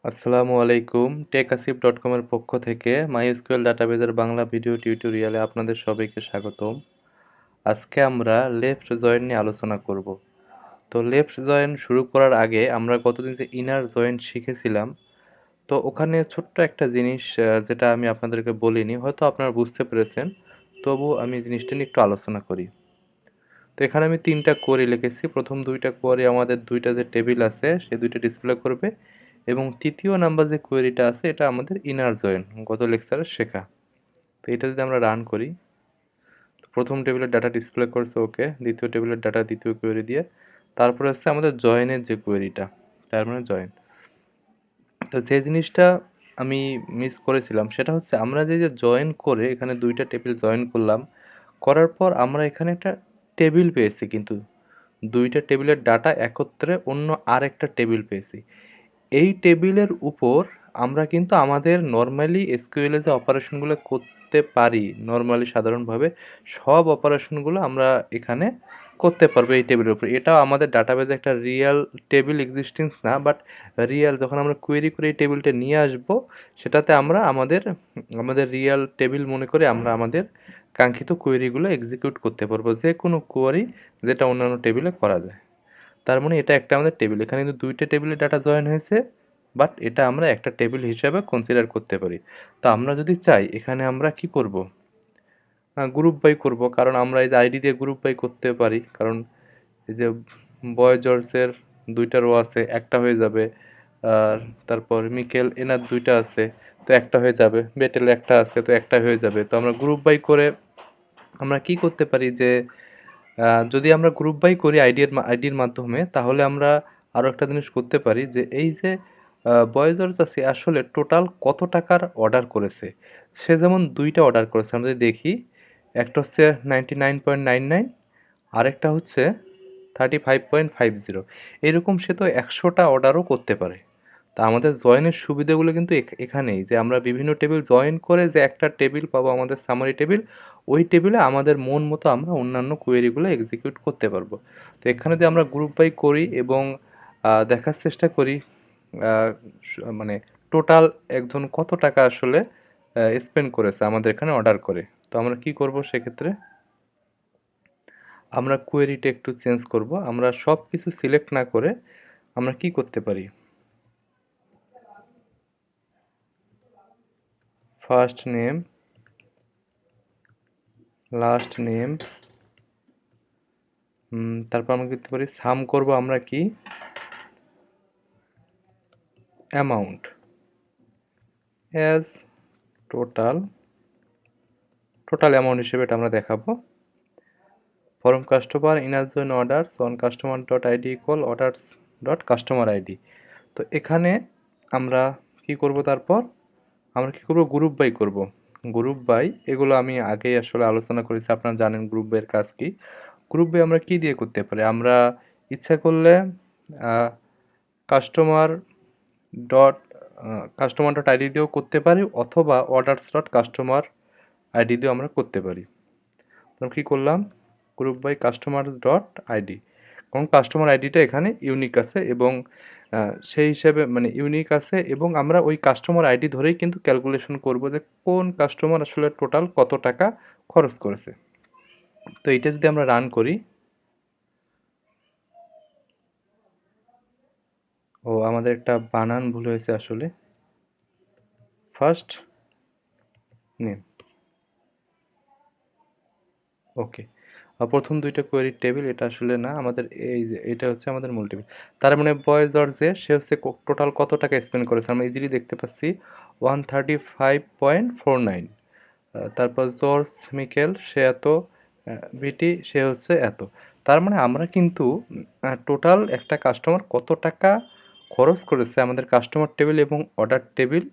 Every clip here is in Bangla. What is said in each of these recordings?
আসসালামু আলাইকুম টেকআসিফ.com এর পক্ষ থেকে mysql ডাটাবেজের বাংলা ভিডিও টিউটোরিয়ালে আপনাদের সবাইকে স্বাগতম। আজকে আমরা লেফট জয়েন নিয়ে আলোচনা করব। তো লেফট জয়েন শুরু করার আগে আমরা গতদিন যে ইনার জয়েন শিখেছিলাম, তো ওখানে ছোট্ট একটা জিনিস যেটা আমি আপনাদেরকে বলিনি, হয়তো আপনারা বুঝতে পেরেছেন, তবু আমি জিনিসটা নিয়ে একটু আলোচনা করি। তো এখানে আমি 3টা কোয়েরি লিখেছি। প্রথম 2টা কোয়েরি আমাদের 2টা যে টেবিল আছে সেই 2টা ডিসপ্লে করবে, এবং তৃতীয় নাম্বার যে কোয়েরিটা আছে এটা আমাদের ইনার জয়েন, গত লেকচারে শেখা। তো এটা যদি আমরা রান করি, তো প্রথম টেবিলের ডাটা ডিসপ্লে করছে, ওকে। দ্বিতীয় টেবিলের ডাটা দ্বিতীয় কোয়েরি দিয়ে, তারপরে হচ্ছে আমাদের জয়েনের যে কোয়েরিটা, তার মানে জয়েন। তো যে জিনিসটা আমি মিস করেছিলাম সেটা হচ্ছে আমরা যে জয়েন করে এখানে 2টা টেবিল জয়েন করলাম, করার পর আমরা এখানে একটা টেবিল পেয়েছি, কিন্তু 2টা টেবিলের ডাটা একত্রে অন্য আরেকটা টেবিল পেয়েছি। এই টেবিলের উপর আমরা কিন্তু আমাদের নর্মালি এসকিউএল এ যে অপারেশনগুলো করতে পারি, নর্মালি সাধারণভাবে সব অপারেশনগুলো আমরা এখানে করতে পারবো এই টেবিলের উপর। এটাও আমাদের ডাটাবেজে একটা রিয়েল টেবিল এক্সিস্টেন্স না, বাট রিয়েল যখন আমরা কোয়েরি করে এই টেবিলটা নিয়ে আসব, সেটাতে আমরা আমাদের আমাদের রিয়েল টেবিল মনে করে আমরা আমাদের কাঙ্ক্ষিত কোয়েরিগুলো এক্সিকিউট করতে পারবো, যে কোনো কোয়েরি যেটা অন্যান্য টেবিলে করা যায়। তার মানে এটা একটা আমাদের টেবিল, এখানে কিন্তু 2টা টেবিলে ডাটা জয়েন হয়েছে, বাট এটা আমরা একটা টেবিল হিসাবে কনসিডার করতে পারি। তো আমরা যদি চাই এখানে আমরা কি করব, গ্রুপ বাই করব, কারণ আমরা এই যে আইডি দিয়ে গ্রুপ বাই করতে পারি, কারণ এই যে বয় জর্জের 2টা রো আছে, একটা হয়ে যাবে। আর তারপর মিকেল এনার 2টা আছে, তো একটা হয়ে যাবে। বেটেল একটা আছে, তো একটা হয়ে যাবে। তো আমরা গ্রুপ বাই করে আমরা কি করতে পারি যে যদি আমরা গ্রুপ বাই করি আইডির মাধ্যমে, তাহলে আমরা আরও একটা জিনিস করতে পারি যে এই যে বয়েজর্স আছে আসলে টোটাল কত টাকার অর্ডার করেছে। সে যেমন 2টা অর্ডার করেছে, আমরা যদি দেখি, একটা হচ্ছে 99.99, আরেকটা হচ্ছে 35.50। এরকম সে তো 100টা অর্ডারও করতে পারে। তা আমাদের জয়েনের সুবিধাগুলো কিন্তু এখানেই, যে আমরা বিভিন্ন টেবিল জয়েন করে যে একটা টেবিল পাবো, আমাদের সামারি টেবিল, ওই টেবিলে আমাদের মন মতো আমরা অন্যান্য কোয়েরিগুলো এক্সিকিউট করতে পারবো। তো এখানে যদি আমরা গ্রুপ বাই করি এবং দেখার চেষ্টা করি মানে টোটাল একজন কত টাকা আসলে স্পেন্ড করেছে আমাদের এখানে অর্ডার করে, তো আমরা কি করব সেক্ষেত্রে, আমরা কোয়েরিটা একটু চেঞ্জ করব। আমরা সব কিছু সিলেক্ট না করে আমরা কি করতে পারি, ফার্স্ট নেম, লাস্ট নেম, তারপর আমরা করতে পারি সাম করব আমরা কি, amount as total, total amount হিসেবে এটা আমরা দেখাবো। ফরম কাস্টমার ইনার জন্য orders on customer dot ID equal orders dot customer ID. তো এখানে আমরা কি করব, তারপর আমরা কি করব, গ্রুপ বাই করব। গ্রুপ বাই এগুলো আমি আগেই আসলে আলোচনা করেছি, আপনারা জানেন গ্রুপ বাইয়ের কাজ কি। গ্রুপ বাই আমরা কি দিয়ে করতে পারি, আমরা ইচ্ছা করলে customer dot customer dot ID দিয়েও করতে পারি, অথবা অর্ডারস ডট কাস্টমার আইডি দিয়েও আমরা করতে পারি। আমরা কী করলাম, group by customer dot ID, কারণ কাস্টমার আইডিটা এখানে ইউনিক আছে, এবং সেই হিসেবে মানে ইউনিক আছে, এবং আমরা ওই কাস্টমার আইডি ধরেই কিন্তু ক্যালকুলেশন করব যে কোন কাস্টমার আসলে টোটাল কত টাকা খরচ করেছে। তো এইটা যদি আমরা রান করি, ও আমাদের একটা বানান ভুল হয়েছে আসলে, ফার্স্ট নেম, ওকে। প্রথম 2টা কোয়েরির টেবিল, এটা আসলে না আমাদের, এই যে এটা হচ্ছে আমাদের মূল টেবিল। তার মানে বয় জর্জে সে হচ্ছে টোটাল কত টাকা স্পেন্ড করেছে, আমরা ইজিলি দেখতে পাচ্ছি 135.49। তারপর জর্জ মিকেল সে এত, বিটি সে হচ্ছে এত। তার মানে আমরা কিন্তু টোটাল একটা কাস্টমার কত টাকা খরচ করেছে আমাদের কাস্টমার টেবিল এবং অর্ডার টেবিল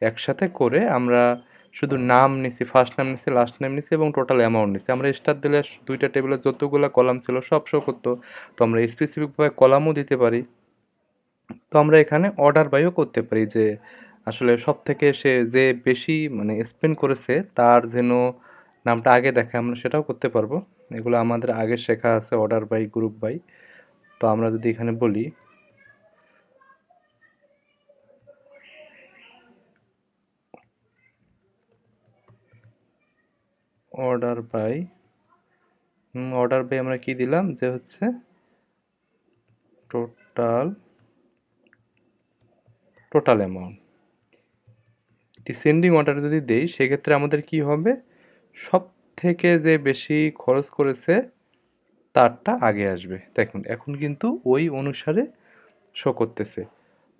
একসাথে করে আমরা শুধু নাম নিছি, ফার্স্ট নাম নিছি, লাস্ট নাম নিছি, এবং টোটাল অ্যামাউন্ট নিছি। আমরা স্টার দিলে 2টা টেবিলে যতগুলো কলাম ছিল সব শো করতো। তো আমরা স্পেসিফিকভাবে কলামও দিতে পারি। তো আমরা এখানে অর্ডার বাইও করতে পারি, যে আসলে সব থেকে সে যে বেশি মানে স্পেন্ড করেছে তার যেন নামটা আগে দেখায়, আমরা সেটাও করতে পারবো। এগুলো আমাদের আগে শেখা আছে, অর্ডার বাই, গ্রুপ বাই। তো আমরা যদি এখানে বলি অর্ডার বাই আমরা কি দিলাম যে হচ্ছে total total amount. Descending order যদি দেই সেক্ষেত্রে আমাদের কি হবে, সব থেকে যে বেশি খরচ করেছে তারটা আগে আসবে। দেখুন এখন কিন্তু ওই অনুসারে শো করতেছে।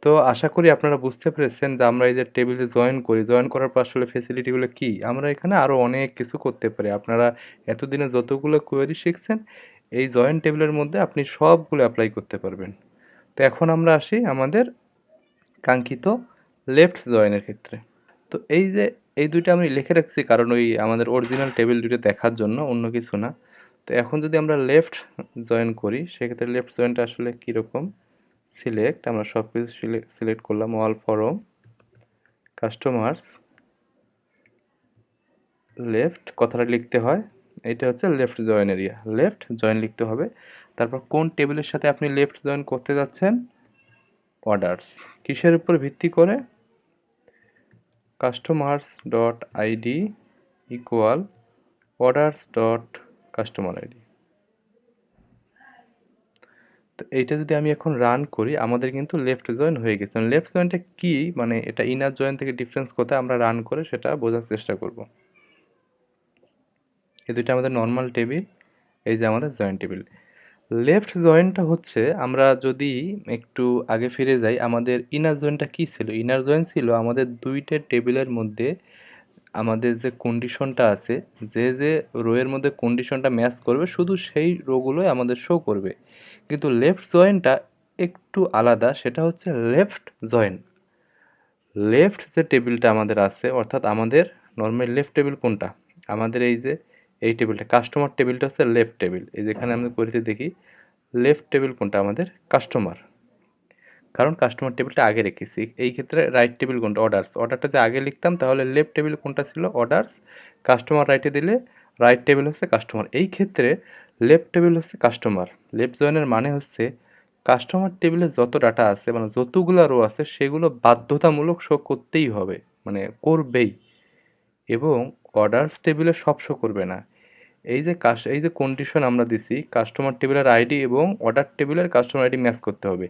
তো আশা করি আপনারা বুঝতে পেরেছেন যে আমরা এই যে টেবিলে জয়েন করি, জয়েন করার পর আসলে ফেসিলিটিগুলো কি। আমরা এখানে আরও অনেক কিছু করতে পারি। আপনারা এতদিনে যতগুলো কোয়েরি শিখছেন এই জয়েন টেবিলের মধ্যে আপনি সবগুলো অ্যাপ্লাই করতে পারবেন। তো এখন আমরা আসি আমাদের কাঙ্ক্ষিত লেফট জয়েনের ক্ষেত্রে। তো এই যে এই দুইটা আমি লিখে রাখছি কারণ ওই আমাদের অরিজিনাল টেবিল দুটো দেখার জন্য, অন্য কিছু না। তো এখন যদি আমরা লেফট জয়েন করি সেক্ষেত্রে লেফট জয়েনটা আসলে কীরকম, সিলেক্ট, আমরা সব কিছু সিলেক্ট করলাম, অল ফরম কাস্টমার্স লেফট কথাটা লিখতে হয়, এটা হচ্ছে left join area, left join লিখতে হবে। তারপর কোন টেবিলের সাথে আপনি লেফট জয়েন করতে যাচ্ছেন, অর্ডার্স, কিসের উপর ভিত্তি করে, customers dot ID equal orders dot customer ID. তো এইটা যদি আমি এখন রান করি আমাদের কিন্তু লেফট জয়েন হয়ে গেছে। লেফট জয়েনটা কি, মানে এটা ইনার জয়েন থেকে ডিফারেন্স কোথায় আমরা রান করে সেটা বোঝার চেষ্টা করব। এই দুইটা আমাদের নর্মাল টেবিল, এই যে আমাদের জয়েন টেবিল। লেফট জয়েনটা হচ্ছে, আমরা যদি একটু আগে ফিরে যাই, আমাদের ইনার জয়েনটা কি ছিল, ইনার জয়েন ছিল আমাদের দুইটা টেবিলের মধ্যে আমাদের যে কন্ডিশনটা আছে, যে যে রোয়ের মধ্যে কন্ডিশনটা ম্যাচ করবে শুধু সেই রোগুলোই আমাদের শো করবে। কিন্তু লেফট জয়েনটা একটু আলাদা, সেটা হচ্ছে লেফট জয়েন, লেফট যে টেবিলটা আমাদের আছে, অর্থাৎ আমাদের নর্মাল লেফট টেবিল কোনটা, আমাদের এই যে এই টেবিলটা কাস্টমার টেবিলটা হচ্ছে লেফট টেবিল। এই যেখানে আমি করেছি দেখি লেফট টেবিল কোনটা, আমাদের কাস্টমার, কারণ কাস্টমার টেবিলটা আগে রেখেছি। এই ক্ষেত্রে রাইট টেবিল কোনটা, অর্ডার্স, অর্ডারটা যদি আগে লিখতাম তাহলে লেফট টেবিল কোনটা ছিল, অর্ডার্স, কাস্টমার রাইটে দিলে রাইট টেবিল হচ্ছে কাস্টমার। এই ক্ষেত্রে লেফট টেবিল হচ্ছে কাস্টমার। লেফট জয়েনের মানে হচ্ছে কাস্টমার টেবিলে যত ডাটা আছে, মানে যতগুলো রো আছে সেগুলো বাধ্যতামূলক শো করতেই হবে, মানে করবেই, এবং অর্ডার্স টেবিলে সব শো করবে না। এই যে কন্ডিশন আমরা দিছি, কাস্টমার টেবিলের আইডি এবং অর্ডার টেবিলের কাস্টমার আইডি ম্যাচ করতে হবে।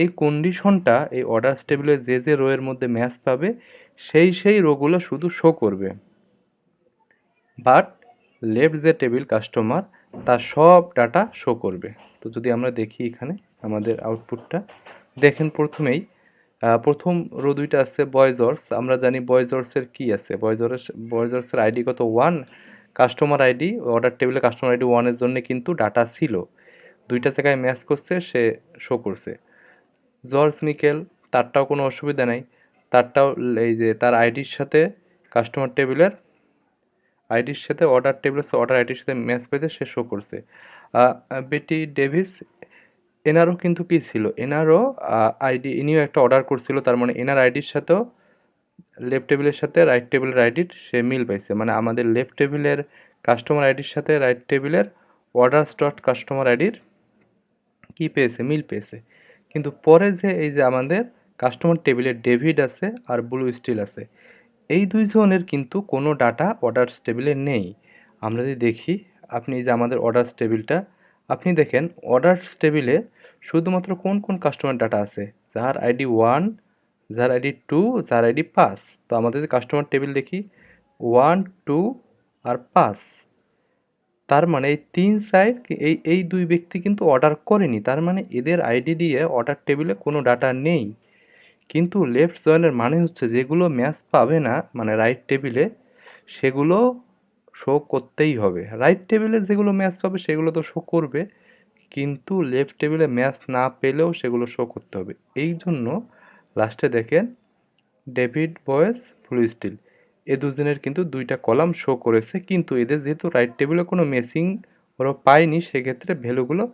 এই কন্ডিশনটা এই অর্ডার্স টেবিলের যে যে রো এর মধ্যে ম্যাচ পাবে সেই রোগুলো শুধু শো করবে, বাট লেফট যে টেবিল কাস্টমার তার সব ডাটা শো করবে। তো যদি আমরা দেখি এখানে আমাদের আউটপুটটা দেখেন, প্রথমেই প্রথম রো দুইটা আছে বয়জর্স, আমরা জানি বয়জর্সের কি আছে, বয়জর্সের আইডি কত, 1, কাস্টমার আইডি অর্ডার টেবিলে কাস্টমার আইডি 1-এর জন্য কিন্তু ডাটা ছিল, দুইটা জায়গায় ম্যাচ করছে, সে শো করছে। জর্জ মিকেল, তারটাও কোনো অসুবিধা নাই, তারটাও এই যে তার আইডির সাথে কাস্টমার টেবিলের আইডির সাথে অর্ডার টেবিলের অর্ডার আইডির সাথে ম্যাচ পেতে সে শো করছে। বেটি ডেভিস, এনারও কিন্তু কি ছিল, এনারও আইডি, ইনিও একটা অর্ডার করছিল, তার মানে এনার আইডির সাথেও লেফট টেবিলের সাথে রাইট টেবিলের আইডির সে মিল পাইছে, মানে আমাদের লেফট টেবিলের কাস্টমার আইডির সাথে রাইট টেবিলের অর্ডার্স ডট কাস্টমার আইডির কি পেয়েছে, মিল পেয়েছে। কিন্তু পরে যে এই যে আমাদের কাস্টমার টেবিলে ডেভিড আছে আর ব্লু স্টিল আছে, এই দুইজনের কিন্তু কোনো ডাটা অর্ডার্স টেবিলে নেই। আমরা যদি দেখি, আপনি এই যে আমাদের অর্ডার্স টেবিলটা আপনি দেখেন, অর্ডার্স টেবিলে শুধুমাত্র কোন কোন কাস্টমার ডাটা আছে, যার আইডি 1, যার আইডি 2, যার আইডি 5। তো আমাদের যে কাস্টমার টেবিল দেখি 1, 2 আর 5, তার মানে এই তিন সাইড, এই দুই ব্যক্তি কিন্তু অর্ডার করেনি, তার মানে এদের আইডি দিয়ে অর্ডার টেবিলে কোনো ডাটা নেই। কিন্তু লেফট জয়েনের মানে হচ্ছে যেগুলো ম্যাচ পাবে না, মানে রাইট টেবিলে, সেগুলো শো করতেই হবে। রাইট টেবিলে যেগুলো ম্যাচ পাবে সেগুলো তো শো করবে, কিন্তু লেফট টেবিলে ম্যাচ না পেলেও সেগুলো শো করতে হবে। এই জন্য লাস্টে দেখেন ডেভিড বয়েস ব্লু স্টিল, এ দুজনের কিন্তু দুইটা কলাম শো করেছে, কিন্তু এদের যেহেতু রাইট টেবিলে কোনো ম্যাচিং ওরা পায়নি সেক্ষেত্রে ভ্যালুগুলো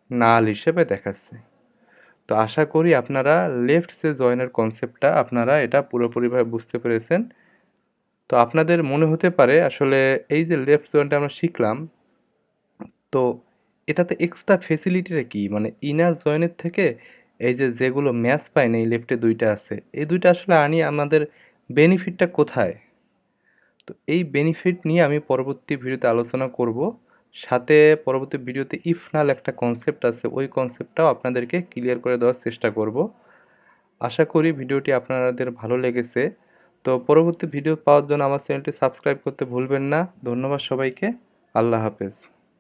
নাল হিসেবে দেখাচ্ছে। তো আশা করি আপনারা লেফট যে জয়েনের কনসেপ্টটা আপনারা এটা পুরোপুরিভাবে বুঝতে পেরেছেন। তো আপনাদের মনে হতে পারে আসলে এই যে লেফট জয়েনটা আমরা শিখলাম, তো এটাতে এক্সট্রা ফেসিলিটিটা কি, মানে ইনার জয়েনের থেকে এই যে যেগুলো ম্যাচ পায় না, এই লেফটে দুইটা আছে, এই দুইটা আসলে আনি আমাদের বেনিফিটটা কোথায়। তো এই বেনিফিট নিয়ে আমি পরবর্তী ভিডিওতে আলোচনা করব। সাথে পরবর্তী ভিডিওতে ইফ নাল একটা কনসেপ্ট আছে, ওই কনসেপ্টটাও আপনাদেরকে ক্লিয়ার করে দেওয়ার চেষ্টা করব। আশা করি ভিডিওটি আপনাদের ভালো লেগেছে। তো পরবর্তী ভিডিও পাওয়ার জন্য আমার চ্যানেলটি সাবস্ক্রাইব করতে ভুলবেন না। ধন্যবাদ সবাইকে। আল্লাহ হাফেজ।